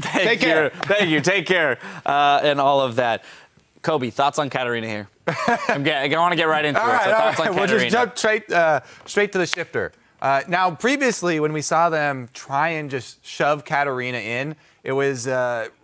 Take care. Thank you. Take care. And all of that. Kobe, thoughts on Katarina here? I want to get right into it. So thoughts on We'll Katarina. just jump straight to the shifter. Now, previously, when we saw them try and just shove Katarina in, it was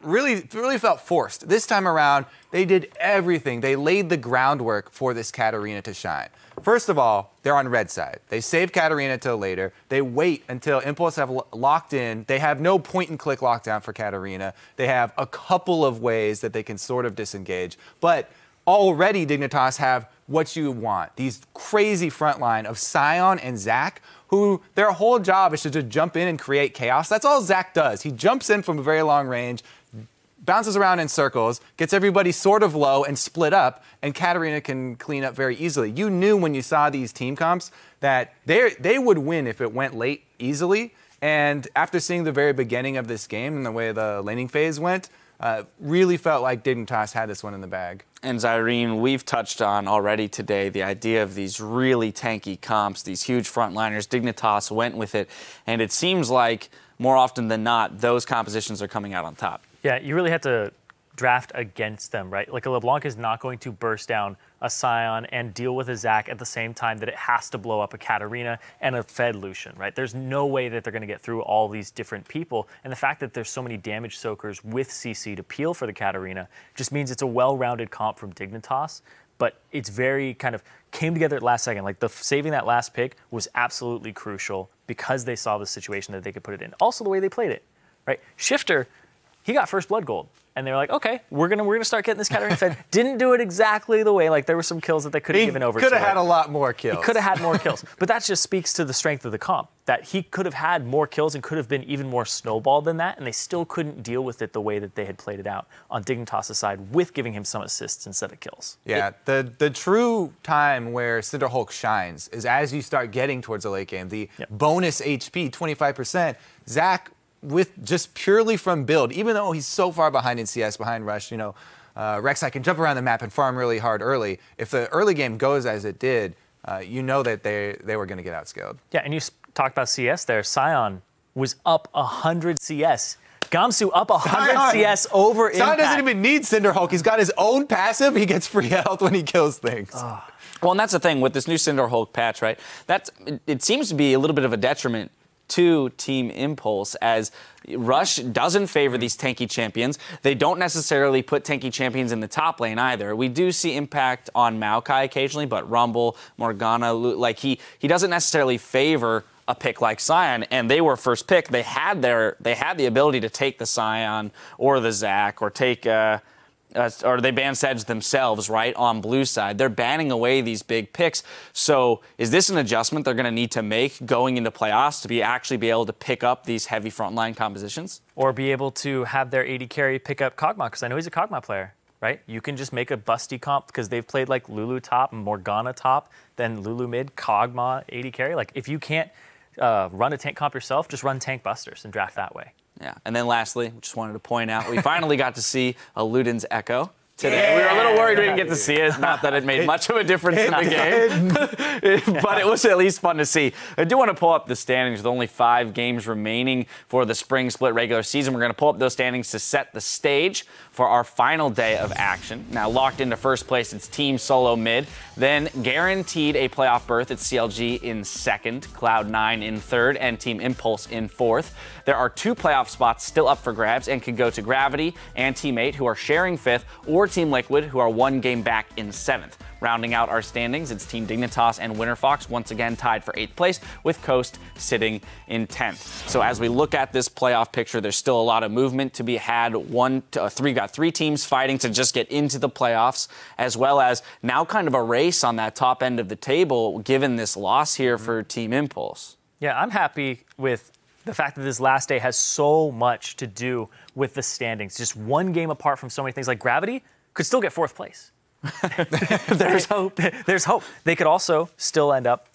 really felt forced. This time around, they did everything. They laid the groundwork for this Katarina to shine. First of all, they're on red side. They save Katarina till later. They wait until Impulse have locked in. They have no point-and-click lockdown for Katarina. They have a couple of ways that they can sort of disengage. But already Dignitas have what you want. These crazy front line of Sion and Zach, who their whole job is to just jump in and create chaos. That's all Zach does. He jumps in from a very long range, bounces around in circles, gets everybody sort of low and split up, and Katarina can clean up very easily. You knew when you saw these team comps that they would win if it went late easily. And after seeing the very beginning of this game and the way the laning phase went, really felt like Dignitas had this one in the bag. And Zyrene, we've touched on already today the idea of these really tanky comps, these huge frontliners. Dignitas went with it, and it seems like more often than not, those compositions are coming out on top. Yeah, you really have to draft against them, right? Like a LeBlanc is not going to burst down a Sion and deal with a Zac at the same time that it has to blow up a Katarina and a Fed Lucian, right? There's no way that they're going to get through all these different people. And the fact that there's so many damage soakers with CC to peel for the Katarina just means it's a well-rounded comp from Dignitas, but it's very kind of came together at last second. Like saving that last pick was absolutely crucial because they saw the situation that they could put it in. Also the way they played it, right? Shifter, he got first blood gold. And they were like, okay, we're gonna start getting this Katarina fed. Didn't do it exactly the way. Like there were some kills that they could have given over. Could have had a lot more kills. He could have had more kills. But that just speaks to the strength of the comp. That he could have had more kills and could have been even more snowballed than that, and they still couldn't deal with it the way that they had played it out on Dignitas' side with giving him some assists instead of kills. Yeah, the true time where Cinderhulk shines is as you start getting towards the late game. The bonus HP, 25%. Zach, with just purely from build, even though he's so far behind in CS, behind Rush, you know, Rek'Sai can jump around the map and farm really hard early. If the early game goes as it did, you know that they were going to get outscaled. Yeah, and you talked about CS there. Sion was up 100 CS. Gamsu up 100 CS over Impact. Sion doesn't even need Cinderhulk. He's got his own passive. He gets free health when he kills things. Well, and that's the thing with this new Cinderhulk patch, right? It seems to be a little bit of a detriment to Team Impulse, as Rush doesn't favor these tanky champions. They don't necessarily put tanky champions in the top lane either. We do see impact on Maokai occasionally, but Rumble, Morgana, like he doesn't necessarily favor a pick like Sion, and they were first pick. They had the ability to take the Sion or the Zac or take or they ban Sedge themselves, right, on blue side. They're banning away these big picks. So is this an adjustment they're going to need to make going into playoffs to actually be able to pick up these heavy frontline compositions? Or be able to have their AD carry pick up Kog'Maw, because I know he's a Kog'Maw player, right? You can just make a busty comp because they've played like Lulu top, Morgana top, then Lulu mid, Kog'Maw AD carry. Like if you can't run a tank comp yourself, just run tank busters and draft that way. Yeah, and then lastly, just wanted to point out, we finally got to see a Luden's Echo today. Yeah. We were a little worried we didn't get to see it. Not that it made much of a difference in the game, but it was at least fun to see. I do want to pull up the standings with only 5 games remaining for the spring split regular season. We're going to pull up those standings to set the stage for our final day of action. Now, locked into first place, it's Team Solo Mid. Then guaranteed a playoff berth, it's CLG in second, Cloud9 in third, and Team Impulse in fourth. There are 2 playoff spots still up for grabs and can go to Gravity and Team 8, who are sharing 5th, or Team Liquid, who are 1 game back in 7th. Rounding out our standings, it's Team Dignitas and Winterfox once again tied for 8th place, with Coast sitting in 10th. So as we look at this playoff picture, there's still a lot of movement to be had. Got 3 teams fighting to just get into the playoffs, as well as now kind of a race on that top end of the table, given this loss here for Team Impulse. Yeah, I'm happy with the fact that this last day has so much to do with the standings. Just 1 game apart from so many things. Like Gravity could still get 4th place. There's hope. There's hope. They could also still end up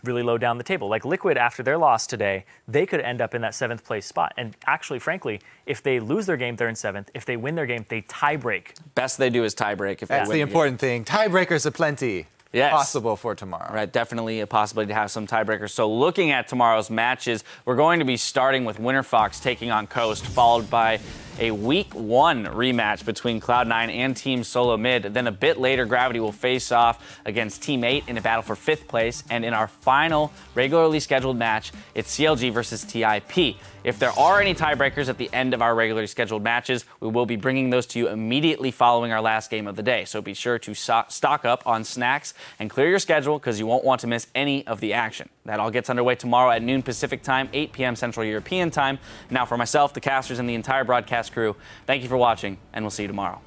really low down the table. Like Liquid, after their loss today, they could end up in that 7th place spot. And actually, frankly, if they lose their game, they're in 7th. If they win their game, they tie break. Best they do is tie break. That's the important thing. Tiebreakers aplenty. Yes. possible for tomorrow. Right, definitely a possibility to have some tiebreakers. So looking at tomorrow's matches, we're going to be starting with Winter Fox taking on Coast, followed by a Week 1 rematch between Cloud9 and Team Solo Mid. Then a bit later, Gravity will face off against Team 8 in a battle for 5th place. And in our final regularly scheduled match, it's CLG versus TIP. If there are any tiebreakers at the end of our regularly scheduled matches, we will be bringing those to you immediately following our last game of the day. So be sure to stock up on snacks and clear your schedule because you won't want to miss any of the action. That all gets underway tomorrow at noon Pacific time, 8 p.m. Central European time. Now for myself, the casters, and the entire broadcast crew, thank you for watching, and we'll see you tomorrow.